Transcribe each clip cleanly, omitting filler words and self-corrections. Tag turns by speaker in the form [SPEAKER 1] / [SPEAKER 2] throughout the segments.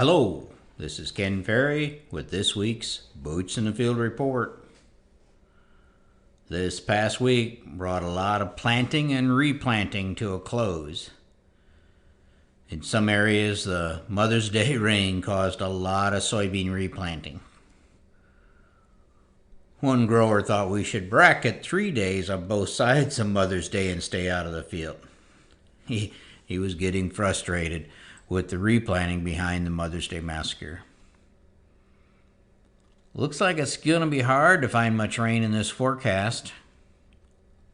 [SPEAKER 1] Hello, this is Ken Ferry with this week's Boots in the Field report. This past week brought a lot of planting and replanting to a close. In some areas, the Mother's Day rain caused a lot of soybean replanting. One grower thought we should bracket 3 days on both sides of Mother's Day and stay out of the field. He was getting frustrated with the replanting behind the Mother's Day massacre. Looks like it's going to be hard to find much rain in this forecast.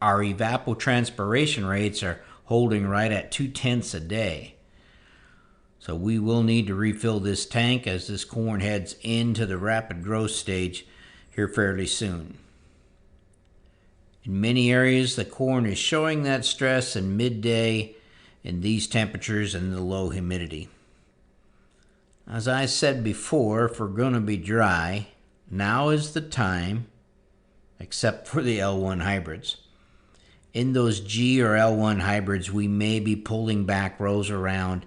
[SPEAKER 1] Our evapotranspiration rates are holding right at 0.2 a day. So we will need to refill this tank as this corn heads into the rapid growth stage here fairly soon. In many areas, the corn is showing that stress in midday in these temperatures and the low humidity. As I said before, if we're going to be dry, now is the time, except for the L1 hybrids. In those G or L1 hybrids, we may be pulling back rows around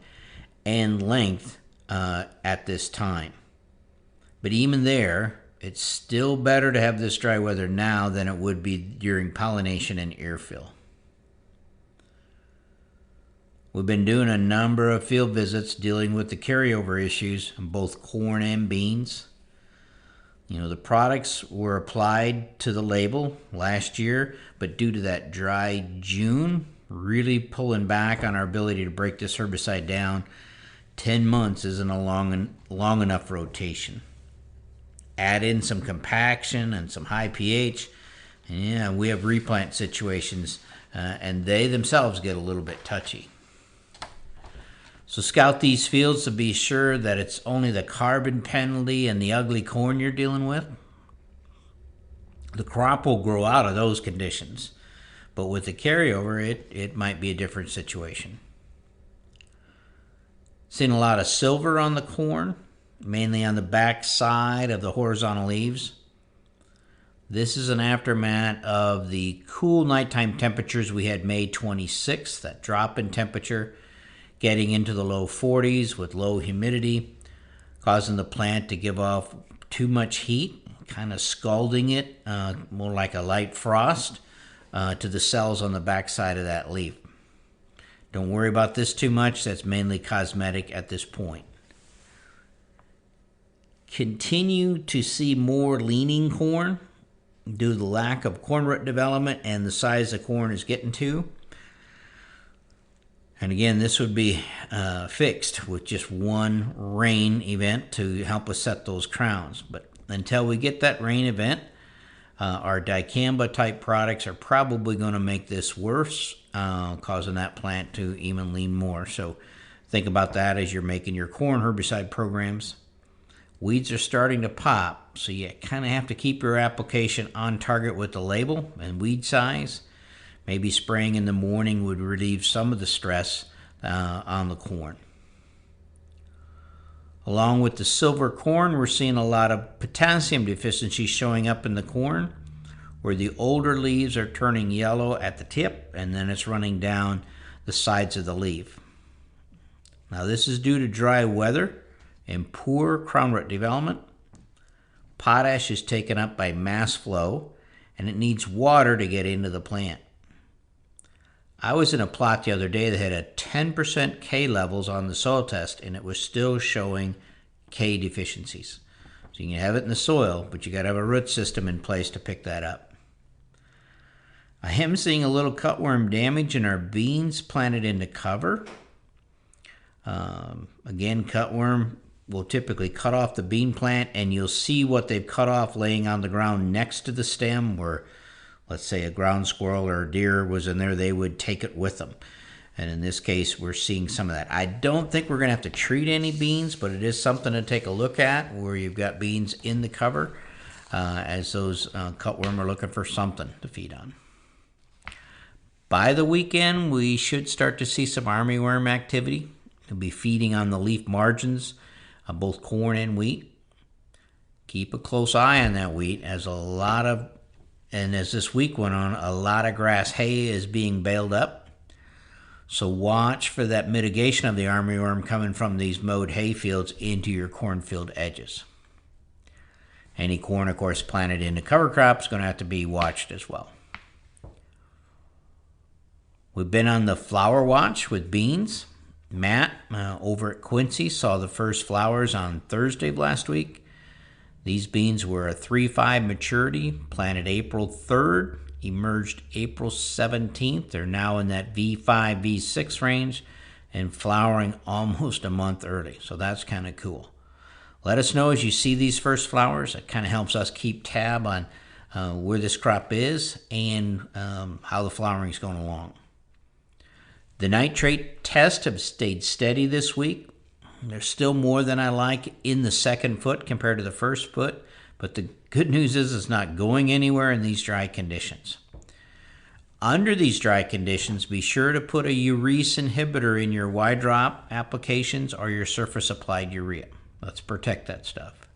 [SPEAKER 1] and length at this time. But even there, it's still better to have this dry weather now than it would be during pollination and ear fill. We've been doing a number of field visits dealing with the carryover issues in both corn and beans. The products were applied to the label last year, but due to that dry June, really pulling back on our ability to break this herbicide down, 10 months isn't a long enough rotation. Add in some compaction and some high pH, and we have replant situations, and they themselves get a little bit touchy. So scout these fields to be sure that it's only the carbon penalty and the ugly corn you're dealing with. The crop will grow out of those conditions, but with the carryover, it might be a different situation. Seen a lot of silver on the corn, mainly on the back side of the horizontal leaves. This is an aftermath of the cool nighttime temperatures we had May 26th, that drop in temperature, getting into the low 40s with low humidity, causing the plant to give off too much heat, kind of scalding it, more like a light frost, to the cells on the backside of that leaf. Don't worry about this too much. That's mainly cosmetic at this point. Continue to see more leaning corn due to the lack of corn root development and the size the corn is getting to. And again, this would be fixed with just one rain event to help us set those crowns. But until we get that rain event, our dicamba type products are probably going to make this worse, causing that plant to even lean more. So think about that as you're making your corn herbicide programs. Weeds are starting to pop, so you kind of have to keep your application on target with the label and weed size. Maybe spraying in the morning would relieve some of the stress on the corn. Along with the silver corn, we're seeing a lot of potassium deficiency showing up in the corn, where the older leaves are turning yellow at the tip, and then it's running down the sides of the leaf. Now, this is due to dry weather and poor crown root development. Potash is taken up by mass flow, and it needs water to get into the plant. I was in a plot the other day that had a 10% K levels on the soil test, and it was still showing K deficiencies. So you can have it in the soil, but you got to have a root system in place to pick that up. I am seeing a little cutworm damage in our beans planted into cover. Again, cutworm will typically cut off the bean plant, and you'll see what they've cut off laying on the ground next to the stem, where let's say a ground squirrel or a deer was in there, they would take it with them. And in this case, we're seeing some of that. I don't think we're going to have to treat any beans, but it is something to take a look at where you've got beans in the cover, as those cutworm are looking for something to feed on. By the weekend, we should start to see some armyworm activity. They'll be feeding on the leaf margins of both corn and wheat. Keep a close eye on that wheat, as this week went on, a lot of grass hay is being baled up. So watch for that mitigation of the armyworm coming from these mowed hay fields into your cornfield edges. Any corn, of course, planted into cover crops is going to have to be watched as well. We've been on the flower watch with beans. Matt over at Quincy saw the first flowers on Thursday of last week. These beans were a 3-5 maturity, planted April 3rd, emerged April 17th. They're now in that V5, V6 range and flowering almost a month early. So that's kind of cool. Let us know as you see these first flowers. It kind of helps us keep tab on where this crop is and how the flowering is going along. The nitrate tests have stayed steady this week. There's still more than I like in the second foot compared to the first foot, but the good news is it's not going anywhere in these dry conditions. Under these dry conditions, be sure to put a urease inhibitor in your wide drop applications or your surface applied urea. Let's protect that stuff.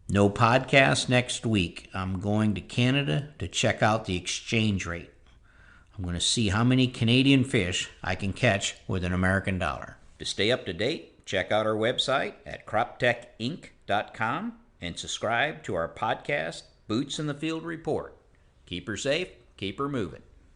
[SPEAKER 1] No podcast next week. I'm going to Canada to check out the exchange rate. I'm going to see how many Canadian fish I can catch with an American dollar. To stay up to date, check out our website at croptechinc.com and subscribe to our podcast, Boots in the Field Report. Keep her safe, keep her moving.